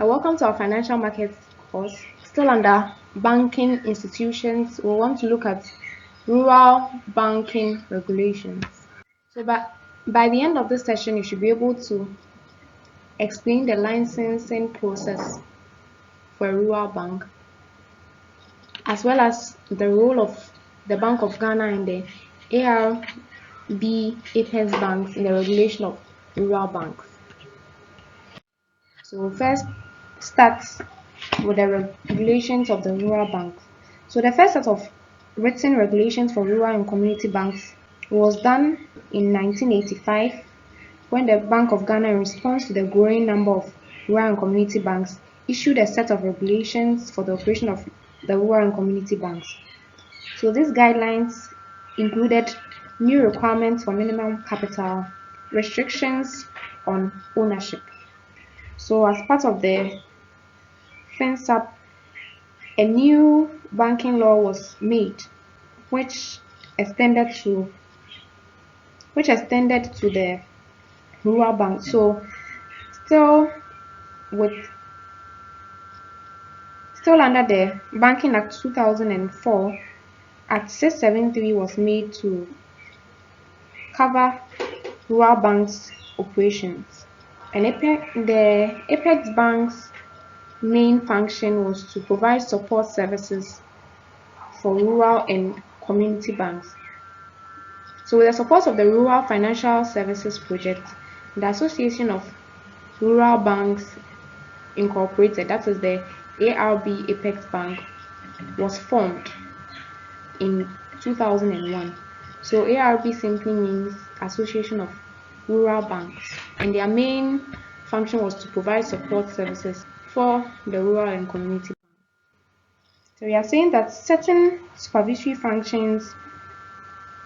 Welcome to our financial markets course. Still under banking institutions, we want to look at rural banking regulations. So, by the end of this session, you should be able to explain the licensing process for a rural bank, as well as the role of the Bank of Ghana and the ARB Apex banks in the regulation of rural banks. So, we'll first start with the regulations of the rural banks. So the first set of written regulations for rural and community banks was done in 1985 when the Bank of Ghana, in response to the growing number of rural and community banks, issued a set of regulations for the operation of the rural and community banks. So these guidelines included new requirements for minimum capital, restrictions on ownership. So as part of the FinSap, a new banking law was made which extended to the rural bank. So still under the Banking Act 2004, Act 673 was made to cover rural banks operations. And the Apex Bank's main function was to provide support services for rural and community banks. So with the support of the Rural Financial Services Project, the Association of Rural Banks Incorporated, that is the ARB Apex Bank, was formed in 2001. So ARB simply means Association of Rural Banks, and their main function was to provide support services for the rural and community banks. So we are saying that certain supervisory functions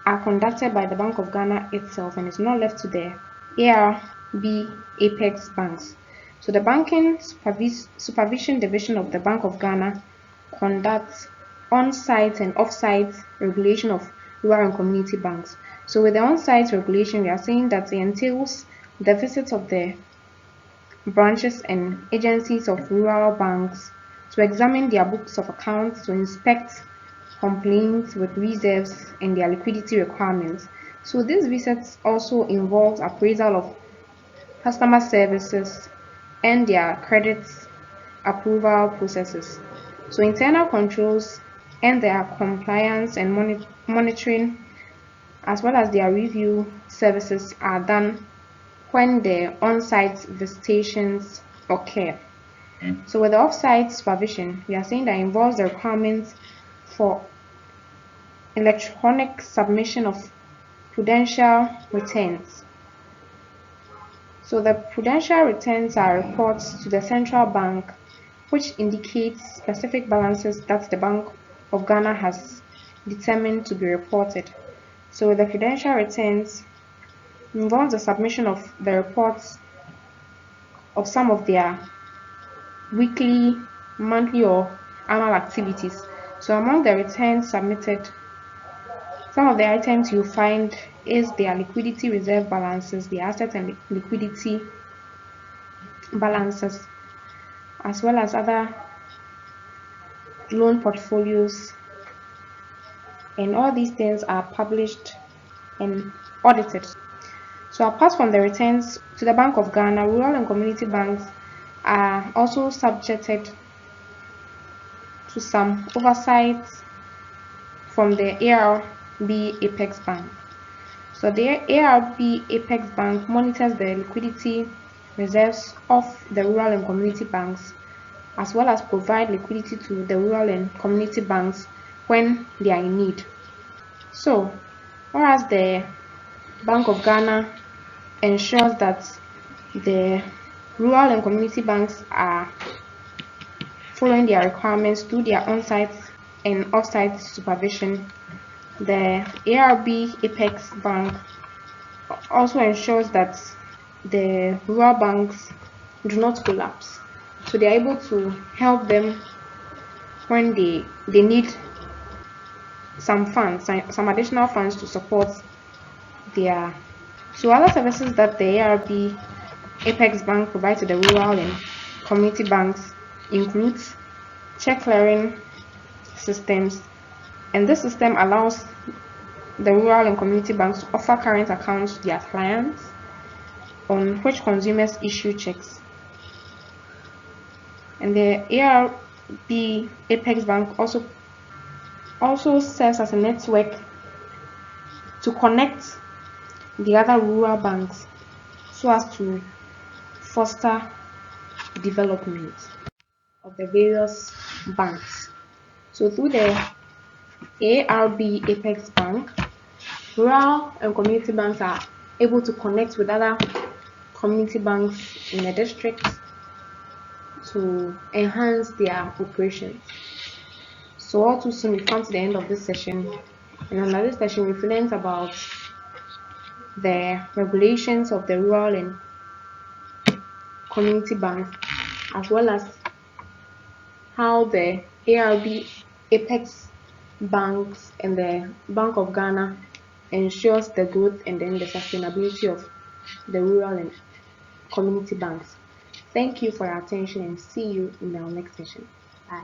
are conducted by the Bank of Ghana itself and is not left to the ARB Apex banks. So the Banking Supervision Division of the Bank of Ghana conducts on-site and off-site regulation of rural and community banks. So with the on-site regulation, we are saying that it entails the visits of the branches and agencies of rural banks to examine their books of accounts, to inspect complaints with reserves and their liquidity requirements. So these visits also involve appraisal of customer services and their credit approval processes. So internal controls and their compliance and monitoring, as well as their review services, are done when the on-site visitations occur. So with the off-site supervision, we are saying that involves the requirements for electronic submission of prudential returns. So the prudential returns are reports to the central bank which indicates specific balances that the Bank of Ghana has determined to be reported. So the prudential returns involves the submission of the reports of some of their weekly, monthly, or annual activities. So among the returns submitted, some of the items you find is their liquidity reserve balances, the asset and liquidity balances, as well as other loan portfolios, and all these things are published and audited. So apart from the returns to the Bank of Ghana, rural and community banks are also subjected to some oversight from the ARB Apex Bank. So the ARB Apex Bank monitors the liquidity reserves of the rural and community banks, as well as provide liquidity to the rural and community banks when they are in need. So, whereas the Bank of Ghana ensures that the rural and community banks are following their requirements through their on-site and off-site supervision, the ARB Apex Bank also ensures that the rural banks do not collapse. So they are able to help them when they need some funds, some additional funds to support their. So other services that the ARB Apex Bank provides to the rural and community banks includes check clearing systems, and this system allows the rural and community banks to offer current accounts to their clients on which consumers issue checks. And the ARB Apex Bank also serves as a network to connect the other rural banks so as to foster development of the various banks. So through the ARB Apex Bank, rural and community banks are able to connect with other community banks in the district to enhance their operations. So all too soon we've come to the end of this session, and under this session we've learned about the regulations of the rural and community banks, as well as how the ARB Apex banks and the Bank of Ghana ensures the growth and then the sustainability of the rural and community banks. Thank you for your attention and see you in our next session. Bye.